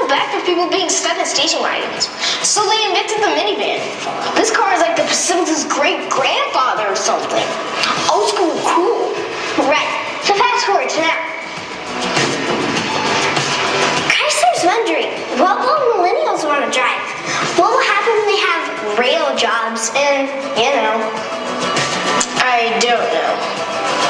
back for people being stuck in station wagons. So they invented the minivan. This car is like the Pacific's great-grandfather or something. Old school cool. Right. So fast forward to now. Chrysler's wondering, what will millennials want to drive? What will happen when they have real jobs and, I don't know.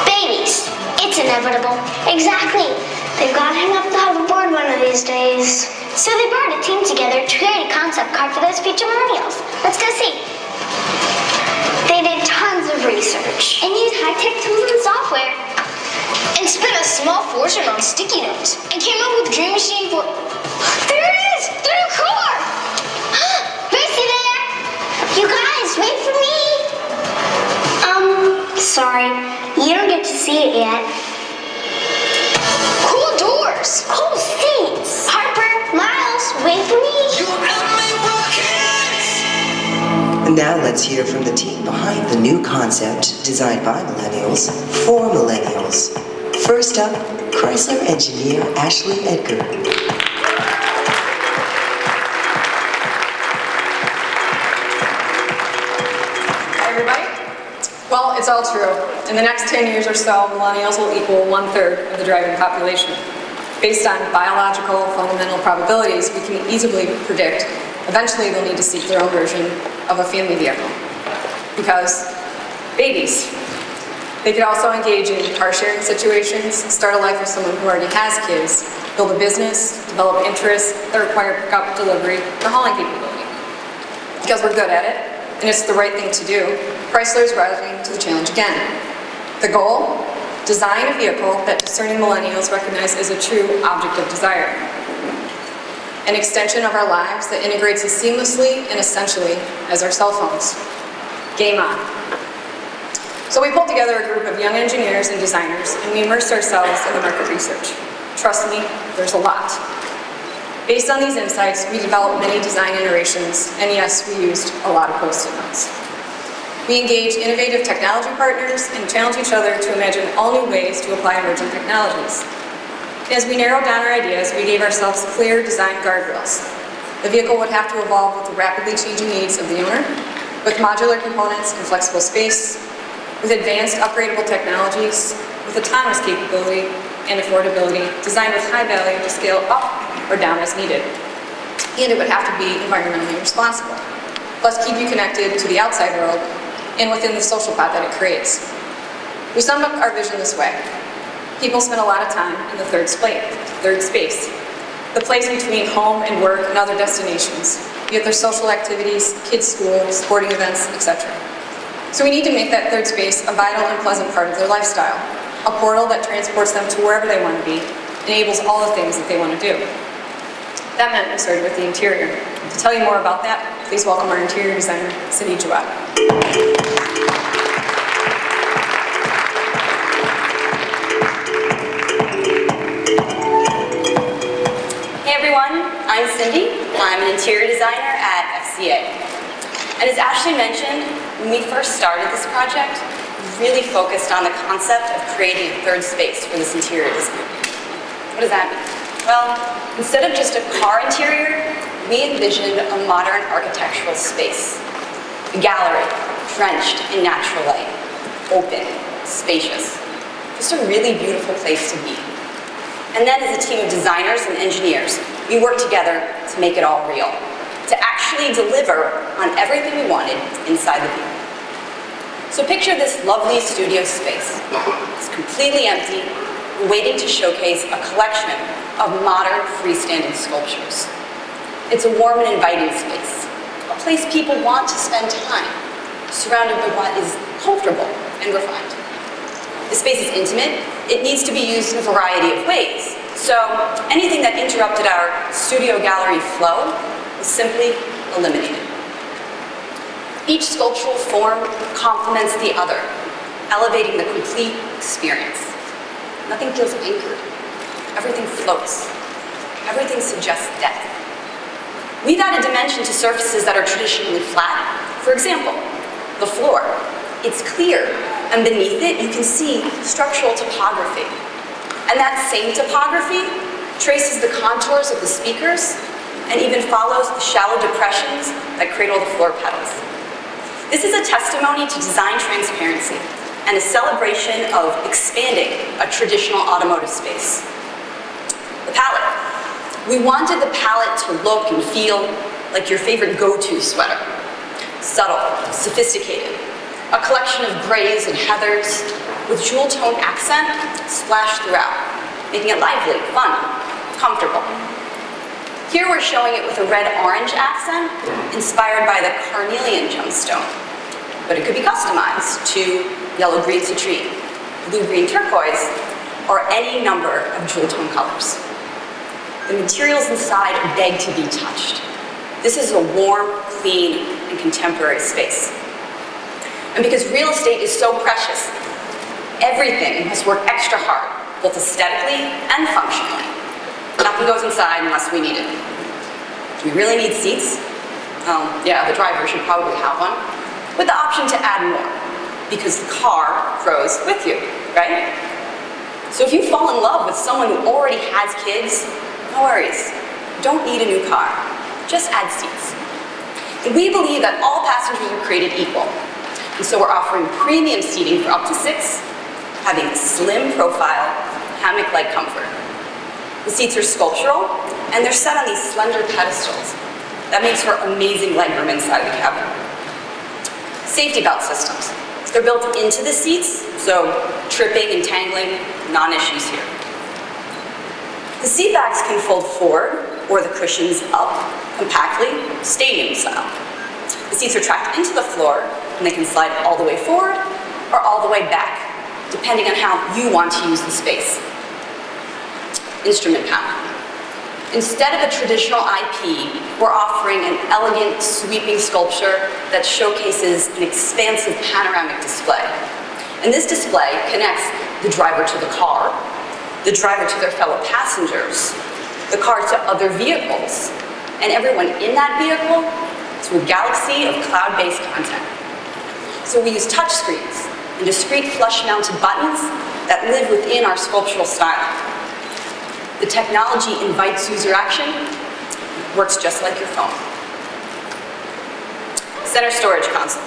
Babies. It's inevitable. Exactly. They've got to hang up the hoverboard one of these days. So they brought a team together to create a concept car for those future millennials. Let's go see. They did tons of research and used high-tech tools and software. And spent a small fortune on sticky notes. And came up with Dream Machine for... There it is! The new car! Lucy there! You guys, wait for me! Sorry. You don't get to see it yet. Cool doors! Cool seats! Harper, Miles, wait for me! And now let's hear from the team behind the new concept designed by millennials for millennials. First up, Chrysler engineer Ashley Edgar. Hi everybody. Well, it's all true. In the next 10 years or so, millennials will equal 1/3 of the driving population. Based on biological fundamental probabilities, we can easily predict eventually they'll need to seek their own version of a family vehicle. Because babies. They could also engage in car sharing situations, start a life with someone who already has kids, build a business, develop interests that require pickup, delivery, or hauling capability. Because we're good at it, and it's the right thing to do, Chrysler is rising to the challenge again. The goal? Design a vehicle that discerning millennials recognize as a true object of desire. An extension of our lives that integrates as seamlessly and essentially as our cell phones. Game on. So we pulled together a group of young engineers and designers, and we immersed ourselves in the market research. Trust me, there's a lot. Based on these insights, we developed many design iterations, and yes, we used a lot of Post-it notes. We engaged innovative technology partners and challenged each other to imagine all new ways to apply emerging technologies. As we narrowed down our ideas, we gave ourselves clear design guardrails. The vehicle would have to evolve with the rapidly changing needs of the owner, with modular components and flexible space, with advanced upgradable technologies, with autonomous capability and affordability, designed with high value to scale up or down as needed. And it would have to be environmentally responsible, plus keep you connected to the outside world and within the social pod that it creates. We summed up our vision this way. People spend a lot of time in the third space, the place between home and work and other destinations, be it their social activities, kids' school, sporting events, etc. So we need to make that third space a vital and pleasant part of their lifestyle, a portal that transports them to wherever they want to be, enables all the things that they want to do. That meant we started with the interior. To tell you more about that, please welcome our interior designer, Cindy Jewett. Hey everyone, I'm Cindy. I'm an interior designer at FCA. And as Ashley mentioned, when we first started this project, we really focused on the concept of creating a third space for this interior design. What does that mean? Well, instead of just a car interior, we envisioned a modern architectural space. A gallery, drenched in natural light, open, spacious. Just a really beautiful place to be. And then as a team of designers and engineers, we worked together to make it all real, to actually deliver on everything we wanted inside the vehicle. So picture this lovely studio space. It's completely empty, waiting to showcase a collection of modern freestanding sculptures. It's a warm and inviting space, a place people want to spend time, surrounded by what is comfortable and refined. The space is intimate. It needs to be used in a variety of ways. So anything that interrupted our studio gallery flow was simply eliminated. Each sculptural form complements the other, elevating the complete experience. Nothing feels anchored. Everything floats. Everything suggests depth. We've added dimension to surfaces that are traditionally flat. For example, the floor. It's clear, and beneath it you can see structural topography. And that same topography traces the contours of the speakers and even follows the shallow depressions that cradle the floor pedals. This is a testimony to design transparency and a celebration of expanding a traditional automotive space. The palette. We wanted the palette to look and feel like your favorite go-to sweater. Subtle, sophisticated, a collection of grays and heathers with jewel tone accent splashed throughout, making it lively, fun, comfortable. Here we're showing it with a red-orange accent inspired by the carnelian gemstone, but it could be customized to yellow-green citrine, blue-green turquoise, or any number of jewel tone colors. The materials inside beg to be touched. This is a warm, clean, and contemporary space. And because real estate is so precious, everything must work extra hard, both aesthetically and functionally. Nothing goes inside unless we need it. Do we really need seats? Yeah, the driver should probably have one, with the option to add more, because the car grows with you, right? So if you fall in love with someone who already has kids, no worries. Don't need a new car. Just add seats. And we believe that all passengers are created equal. And so we're offering premium seating for up to 6, having a slim profile, hammock-like comfort. The seats are sculptural, and they're set on these slender pedestals. That makes for amazing legroom inside the cabin. Safety belt systems. They're built into the seats, so tripping and tangling, non-issues here. The seat backs can fold forward or the cushions up compactly, stadium style. The seats are tracked into the floor and they can slide all the way forward or all the way back, depending on how you want to use the space. Instrument panel. Instead of a traditional IP, we're offering an elegant, sweeping sculpture that showcases an expansive panoramic display. And this display connects the driver to the car, the driver to their fellow passengers, the car to other vehicles, and everyone in that vehicle to a galaxy of cloud-based content. So we use touch screens and discrete flush-mounted buttons that live within our sculptural style. The technology invites user action, works just like your phone. Center storage console.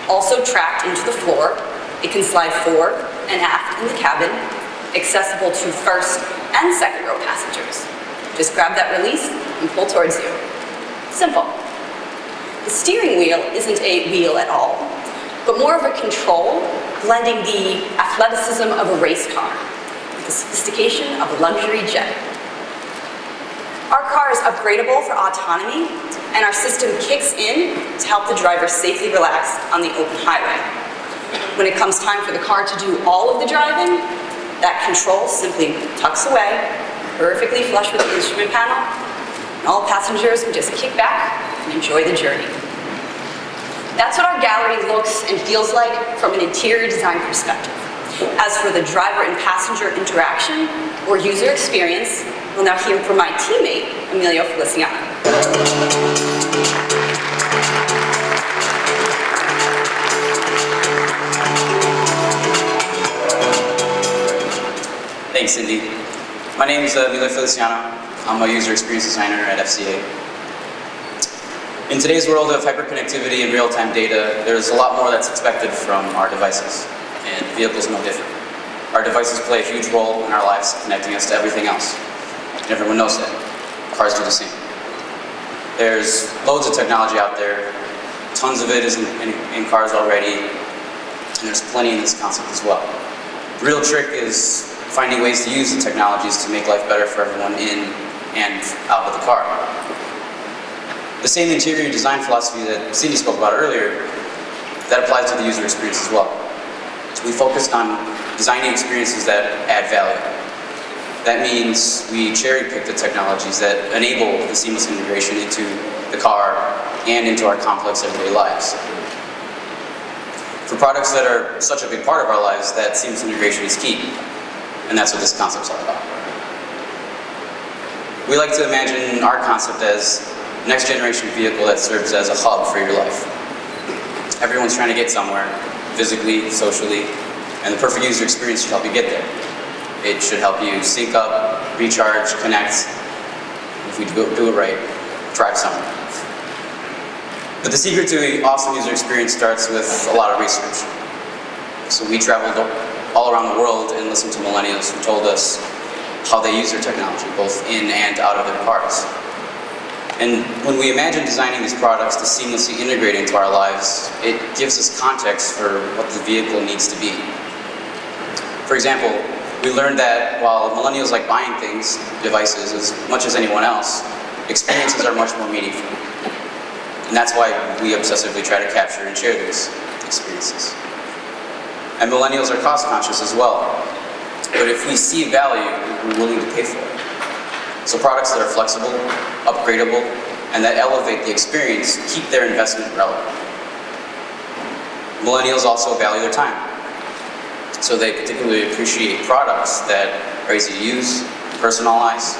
Also tracked into the floor, it can slide forward and aft in the cabin, accessible to first and second row passengers. Just grab that release and pull towards you. Simple. The steering wheel isn't a wheel at all, but more of a control, blending the athleticism of a race car with the sophistication of a luxury jet. Our car is upgradable for autonomy, and our system kicks in to help the driver safely relax on the open highway. When it comes time for the car to do all of the driving, that control simply tucks away, perfectly flush with the instrument panel, and all passengers can just kick back and enjoy the journey. That's what our gallery looks and feels like from an interior design perspective. As for the driver and passenger interaction or user experience, we'll now hear from my teammate, Emilio Feliciano. Thanks, Cindy. My name is Emilio Feliciano. I'm a user experience designer at FCA. In today's world of hyperconnectivity and real-time data, there's a lot more that's expected from our devices, and vehicles no different. Our devices play a huge role in our lives, connecting us to everything else, and everyone knows that. Cars do the same. There's loads of technology out there. Tons of it is in cars already, and there's plenty in this concept as well. The real trick is finding ways to use the technologies to make life better for everyone in and out of the car. The same interior design philosophy that Cindy spoke about earlier, that applies to the user experience as well. We focused on designing experiences that add value. That means we cherry-pick the technologies that enable the seamless integration into the car and into our complex everyday lives. For products that are such a big part of our lives, that seamless integration is key. And that's what this concept's all about. We like to imagine our concept as the next generation vehicle that serves as a hub for your life. Everyone's trying to get somewhere, physically, socially, and the perfect user experience should help you get there. It should help you sync up, recharge, connect. If we do it right, drive somewhere. But the secret to an awesome user experience starts with a lot of research. So we traveled all around the world and listened to millennials who told us how they use their technology, both in and out of their cars. And when we imagine designing these products to seamlessly integrate into our lives, it gives us context for what the vehicle needs to be. For example, we learned that while millennials like buying things, devices, as much as anyone else, experiences are much more meaningful. And that's why we obsessively try to capture and share these experiences. And millennials are cost conscious as well. But if we see value, we're willing to pay for it. So products that are flexible, upgradable, and that elevate the experience keep their investment relevant. Millennials also value their time. So they particularly appreciate products that are easy to use, personalize,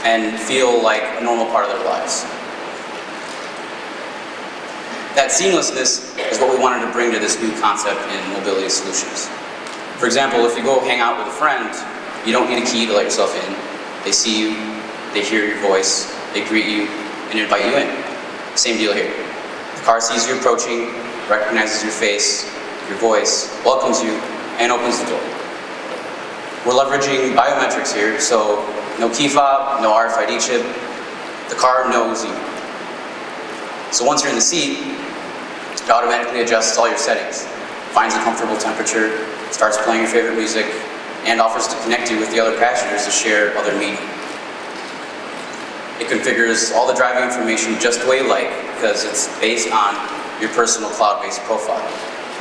and feel like a normal part of their lives. That seamlessness is what we wanted to bring to this new concept in mobility solutions. For example, if you go hang out with a friend, you don't need a key to let yourself in. They see you, they hear your voice, they greet you, and invite you in. Same deal here. The car sees you approaching, recognizes your face, your voice, welcomes you, and opens the door. We're leveraging biometrics here, so no key fob, no RFID chip. The car knows you. So once you're in the seat, it automatically adjusts all your settings, finds a comfortable temperature, starts playing your favorite music, and offers to connect you with the other passengers to share other media. It configures all the driving information just the way you like because it's based on your personal cloud-based profile.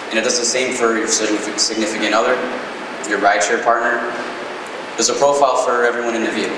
And it does the same for your significant other, your rideshare partner. There's a profile for everyone in the vehicle.